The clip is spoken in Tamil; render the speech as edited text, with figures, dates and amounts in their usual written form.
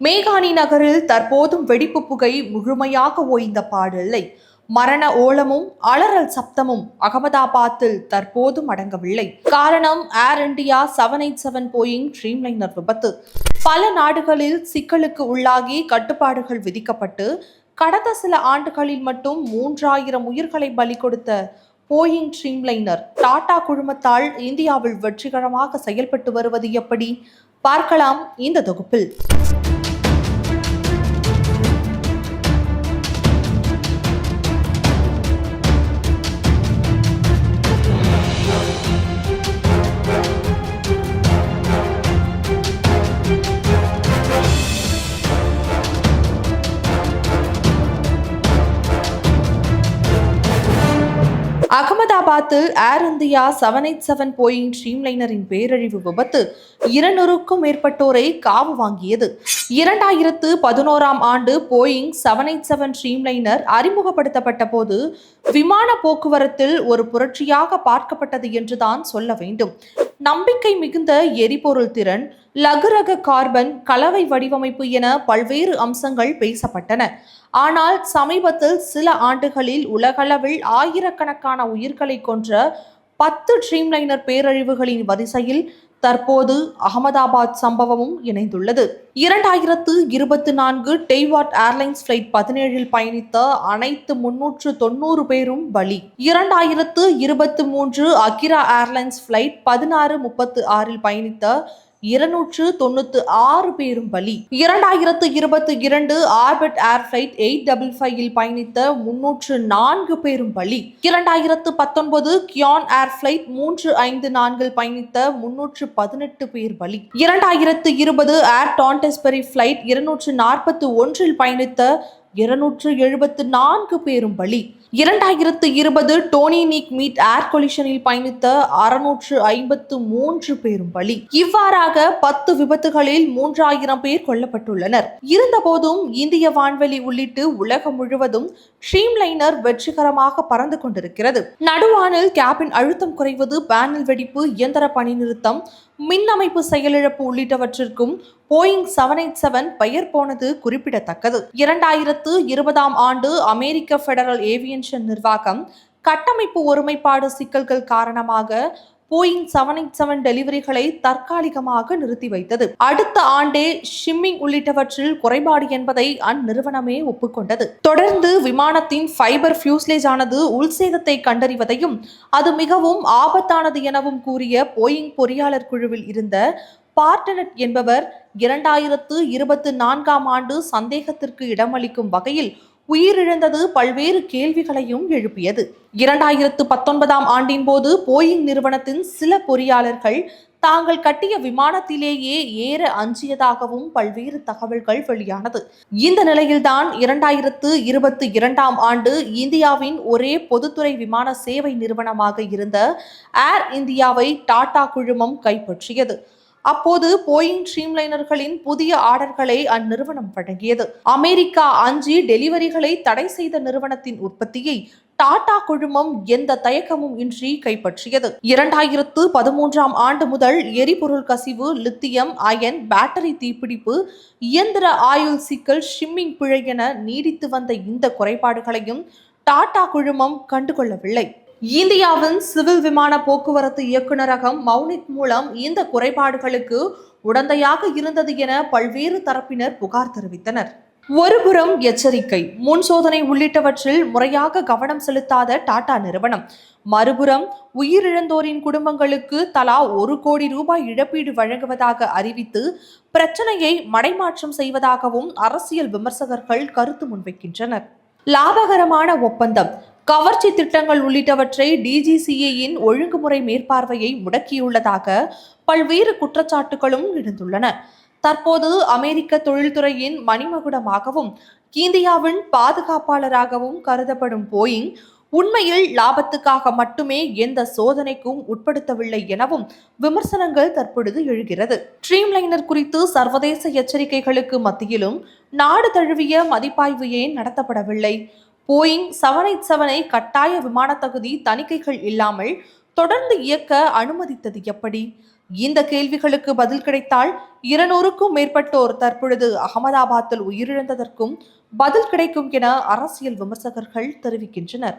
மேகானி நகரில் தற்போதும் வெடிப்பு புகை முழுமையாக ஓய்ந்த பாடில்லை. மரண ஓலமும் அலறல் சப்தமும் அகமதாபாத்தில் தற்போதும் அடங்கவில்லை. காரணம் ஏர் இந்தியா 787 போயிங் ட்ரீம்லைனர் விபத்து. பல நாடுகளில் சிக்கலுக்கு உள்ளாகி கட்டுப்பாடுகள் விதிக்கப்பட்டு கடந்த சில ஆண்டுகளில் மட்டும் 3000 உயிர்களை பலி கொடுத்த போயிங் ட்ரீம்லைனர் டாடா குழுமத்தால் இந்தியாவில் வெற்றிகரமாக செயல்பட்டு வருவது எப்படி பார்க்கலாம் இந்த தொகுப்பில். அகமதாபாத்தில் ஏர் இந்தியா 787 போயிங் ட்ரீம்லைனரின் பேரழிவு விபத்து 200க்கும் மேற்பட்டோரை காவு வாங்கியது. 2011ஆம் ஆண்டு போயிங் 787 ட்ரீம்லைனர் அறிமுகப்படுத்தப்பட்ட போது விமான போக்குவரத்தில் ஒரு புரட்சியாக பார்க்கப்பட்டது என்றுதான் சொல்ல வேண்டும். நம்பிக்கை மிகுந்த எரிபொருள் திறன், லகுரக கார்பன், கலவை வடிவமைப்பு என பல்வேறு அம்சங்கள் பேசப்பட்டன. ஆனால் சமீபத்தில் சில ஆண்டுகளில் உலகளவில் ஆயிரக்கணக்கான உயிர்களை கொன்ற 10 ட்ரீம்லைனர் பேரழிவுகளின் வரிசையில் தற்போது அகமதாபாத் சம்பவமும் இணைந்துள்ளது. 2024 டெய்வாட் ஏர்லைன்ஸ் ஃபிளைட் 17 பயணித்த அனைத்து 390 பேரும் பலி. 2023 அகிரா ஏர்லைன்ஸ் ஃபிளைட் 1636 பயணித்த 296 பேரும் பலி. 2022 ஆர்பிட் ஏர் ஃபிளைட் 855 பயணித்த 304 பேரும் பலி. 2019 கியான் ஏர் ஃபிளைட் 354 பயணித்த 318 பேர் பலி. 2020 ஏர் டான்டெஸ்பரி ஃபிளைட் 241 பயணித்த 274 பேரும் பலி. 2020 டோனி நீக் மீட் ஏர் கொலிஷனில் பயணித்த 653 பேரும் பலி. இவ்வாறாக 10 விபத்துகளில் 3000 பேர் கொல்லப்பட்டுள்ளனர். இருந்தபோதும் இந்திய வான்வெளி உள்ளிட்டு உலகம் முழுவதும் ட்ரீம்லைனர் வெற்றிகரமாக பறந்து கொண்டிருக்கிறது. நடுவானில் கேபின் அழுத்தம் குறைவது, பேனல் வெடிப்பு, இயந்திர பணி நிறுத்தம், மின் அமைப்பு செயலிழப்பு உள்ளிட்டவற்றிற்கும் போயிங் 787 பெயர் போனது குறிப்பிடத்தக்கது. 2020ஆம் ஆண்டு அமெரிக்க பெடரல் ஏவியேஷன் நிர்வாகம் கட்டமைப்பு ஒருமைப்பாடு சிக்கல்கள் காரணமாக போயிங் 787 டெலிவரிகளை தற்காலிகமாக நிறுத்தி வைத்தது. அடுத்த ஆண்டே ஷிம்மிங் உள்ளிட்டவற்றில் குறைபாடு என்பதை அந்நிறுவனமே ஒப்புக்கொண்டது. தொடர்ந்து விமானத்தின் ஃபைபர் ஃபியூஸ்லேஜ் ஆனது உள்சேதத்தை கண்டறிவதையும் அது மிகவும் ஆபத்தானது எனவும் கூறிய போயிங் பொறியாளர் குழுவில் இருந்த பார்ட்டனட் என்பவர் 2024ஆம் ஆண்டு சந்தேகத்திற்கு இடமளிக்கும் வகையில் உயிரிழந்தது பல்வேறு கேள்விகளையும் எழுப்பியது. 2019ஆம் ஆண்டின் போது போயிங் நிறுவனத்தின் சில பொறியாளர்கள் தாங்கள் கட்டிய விமானத்திலேயே ஏற அஞ்சியதாகவும் பல்வேறு தகவல்கள் வெளியானது. இந்த நிலையில்தான் 2022ஆம் ஆண்டு இந்தியாவின் ஒரே பொதுத்துறை விமான சேவை நிறுவனமாக இருந்த ஏர் இந்தியாவை டாடா குழுமம் கைப்பற்றியது. அப்போது போயிங் ட்ரீம்லைனர்களின் புதிய ஆர்டர்களை அந்நிறுவனம் வழங்கியது. அமெரிக்கா அஞ்சி டெலிவரிகளை தடை செய்த நிறுவனத்தின் உற்பத்தியை டாடா குழுமம் எந்த தயக்கமும் இன்றி கைப்பற்றியது. 2013ஆம் ஆண்டு முதல் எரிபொருள் கசிவு, லித்தியம் அயன் பேட்டரி தீப்பிடிப்பு, இயந்திர ஆயுள் சிக்கல், ஷிம்மிங் பிழை என நீடித்து வந்த இந்த குறைபாடுகளையும் டாடா குழுமம் கண்டுகொள்ளவில்லை. இந்தியாவின் சிவில் விமான போக்குவரத்து இயக்குநரகம் மௌனிக் மூலம் இந்த குறைபாடுகளுக்கு உடந்தையாக இருந்தது என பல்வேறு தரப்பினர் புகார் தெரிவித்தனர். ஒருபுறம் எச்சரிக்கை, முன் சோதனை உள்ளிட்டவற்றில் முறையாக கவனம் செலுத்தாத டாடா நிறுவனம், மறுபுறம் உயிரிழந்தோரின் குடும்பங்களுக்கு தலா 1 கோடி ரூபாய் இழப்பீடு வழங்குவதாக அறிவித்து பிரச்சனையை மடைமாற்றம் செய்வதாகவும் அரசியல் விமர்சகர்கள் கருத்து முன்வைக்கின்றனர். லாபகரமான ஒப்பந்தம், கவர்ச்சி திட்டங்கள் உள்ளிட்டவற்றை டிஜிசிஏயின் ஒழுங்குமுறை மேற்பார்வையை முடக்கியுள்ளதாக பல்வேறு குற்றச்சாட்டுகளும் எழுந்துள்ளன. தற்போது அமெரிக்க தொழில்துறையின் மணிமகுடமாகவும் இந்தியாவின் பாதுகாப்பாளராகவும் கருதப்படும் போயிங் உண்மையில் லாபத்துக்காக மட்டுமே எந்த சோதனைக்கும் உட்படுத்தவில்லை எனவும் விமர்சனங்கள் தற்பொழுது எழுகிறது. ட்ரீம்லைனர் குறித்து சர்வதேச எச்சரிக்கைகளுக்கு மத்தியிலும் நாடு தழுவிய மதிப்பாய்வு ஏன் நடத்தப்படவில்லை? போயிங் 787 கட்டாய விமான தகுதி தணிக்கைகள் இல்லாமல் தொடர்ந்து இயக்க அனுமதித்தது எப்படி? இந்த கேள்விகளுக்கு பதில் கிடைத்தால் 200க்கும் மேற்பட்டோர் தற்பொழுது அகமதாபாத்தில் உயிரிழந்ததற்கும் பதில் கிடைக்கும் என அரசியல் விமர்சகர்கள் தெரிவிக்கின்றனர்.